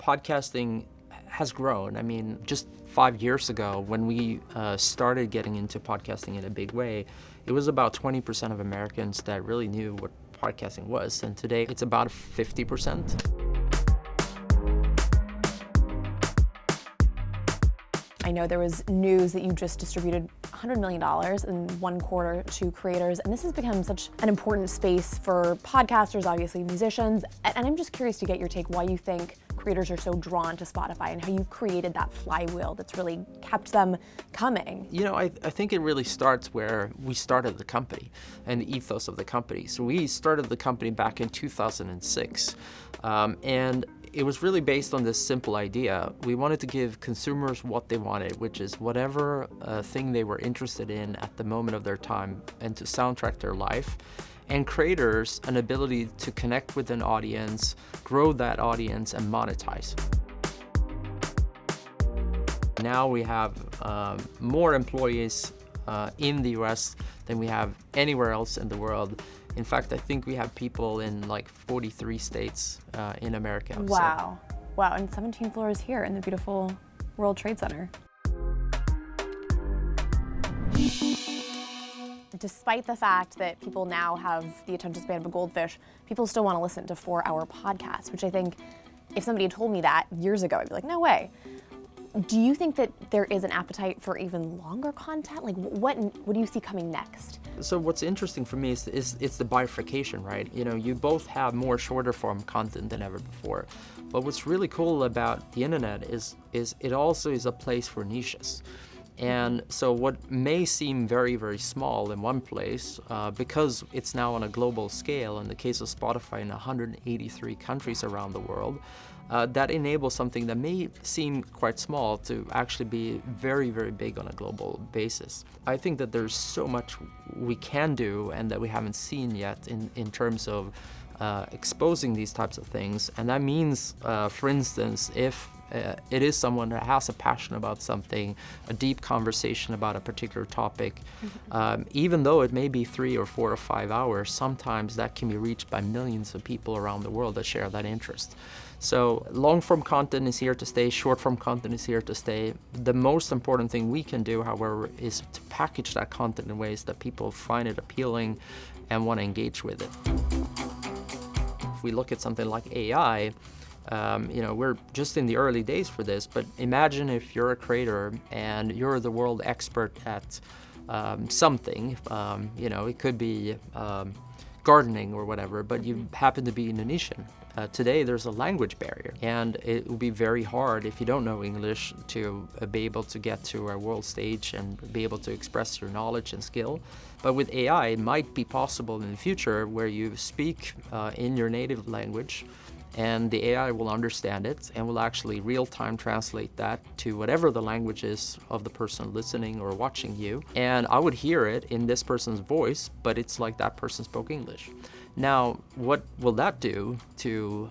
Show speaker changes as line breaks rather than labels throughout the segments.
podcasting has grown. I mean, just 5 years ago, when we started getting into podcasting in a big way, it was about 20% of Americans that really knew what podcasting was. And today it's about 50%.
I know there was news that you just distributed $100 million in 1 quarter to creators, and this has become such an important space for podcasters, obviously musicians, and I'm just curious to get your take why you think creators are so drawn to Spotify and how you've created that flywheel that's really kept them coming.
You know, I think it really starts where we started the company and the ethos of the company. So we started the company back in 2006, and it was really based on this simple idea. We wanted to give consumers what they wanted, which is whatever thing they were interested in at the moment of their time, and to soundtrack their life. And creators an ability to connect with an audience, grow that audience, and monetize. Now we have more employees in the US than we have anywhere else in the world. In fact, I think we have people in like 43 states in America.
Wow. So. Wow, and 17 floors here in the beautiful World Trade Center. Despite the fact that people now have the attention span of a goldfish, people still want to listen to 4-hour podcasts, which I think if somebody had told me that years ago, I'd be like, no way. Do you think that there is an appetite for even longer content? Like, what do you see coming next?
So what's interesting for me is it's the bifurcation, right? You know, you both have more shorter form content than ever before. But what's really cool about the internet is it also is a place for niches. And so what may seem very, very small in one place, because it's now on a global scale, in the case of Spotify in 183 countries around the world, that enables something that may seem quite small to actually be very, very big on a global basis. I think that there's so much we can do and that we haven't seen yet in terms of exposing these types of things. And that means, for instance, if it is someone that has a passion about something, a deep conversation about a particular topic, even though it may be 3 or 4 or 5 hours, sometimes that can be reached by millions of people around the world that share that interest. So long-form content is here to stay, short-form content is here to stay. The most important thing we can do, however, is to package that content in ways that people find it appealing and want to engage with it. If we look at something like AI, you know, we're just in the early days for this, but imagine if you're a creator and you're the world expert at something, you know, it could be gardening or whatever, but you happen to be Indonesian. Today there's a language barrier, and it will be very hard if you don't know English to be able to get to a world stage and be able to express your knowledge and skill. But with AI, it might be possible in the future where you speak in your native language, and the AI will understand it and will actually real-time translate that to whatever the language is of the person listening or watching you. And I would hear it in this person's voice, but it's like that person spoke English. Now, what will that do to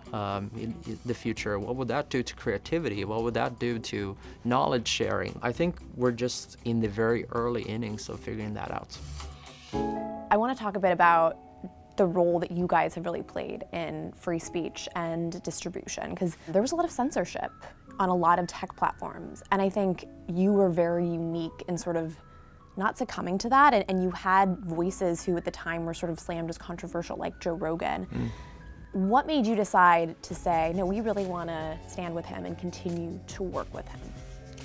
in the future? What would that do to creativity? What would that do to knowledge sharing? I think we're just in the very early innings of figuring that out.
I want to talk a bit about the role that you guys have really played in free speech and distribution, because there was a lot of censorship on a lot of tech platforms, and I think you were very unique in sort of not succumbing to that, and you had voices who at the time were sort of slammed as controversial, like Joe Rogan. What made you decide to say, no, we really want to stand with him and continue to work with him?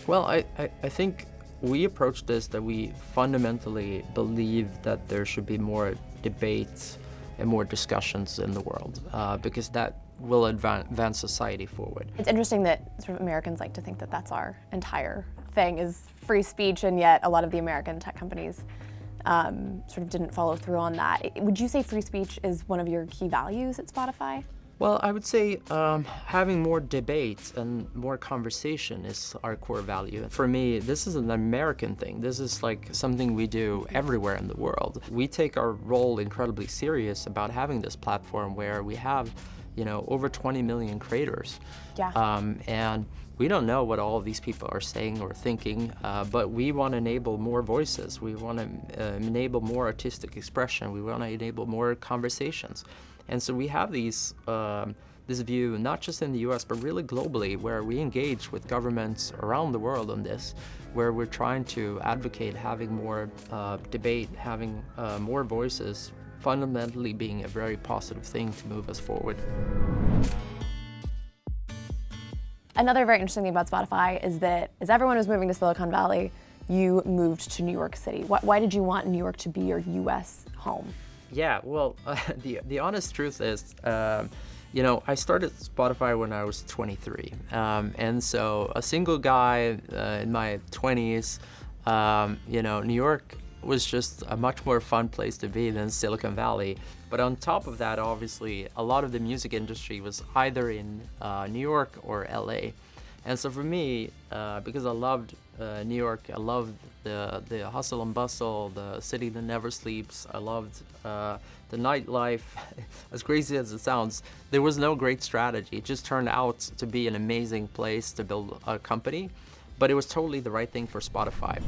Well, I think we approached this that we fundamentally believe that there should be more debates and more discussions in the world, because that will advance society forward.
It's interesting that sort of Americans like to think that that's our entire thing is free speech, and yet a lot of the American tech companies sort of didn't follow through on that. Would you say free speech is one of your key values at Spotify?
Well, I would say having more debate and more conversation is our core value. For me, this is an American thing. This is like something we do everywhere in the world. We take our role incredibly serious about having this platform where we have, you know, over 20 million creators.
Yeah.
And we don't know what all of these people are saying or thinking, but we want to enable more voices. We want to enable more artistic expression. We want to enable more conversations. And so we have these this view, not just in the US, but really globally, where we engage with governments around the world on this, where we're trying to advocate having more debate, having more voices, fundamentally being a very positive thing to move us forward.
Another very interesting thing about Spotify is that as everyone was moving to Silicon Valley, you moved to New York City. Why did you want New York to be your US home?
Yeah, well, the honest truth is, you know, I started Spotify when I was 23. And so a single guy in my 20s, you know, New York was just a much more fun place to be than Silicon Valley. But on top of that, obviously, a lot of the music industry was either in New York or LA. And so for me, because I loved New York, I loved the hustle and bustle, the city that never sleeps, I loved the nightlife, as crazy as it sounds, there was no great strategy. It just turned out to be an amazing place to build a company, but it was totally the right thing for Spotify.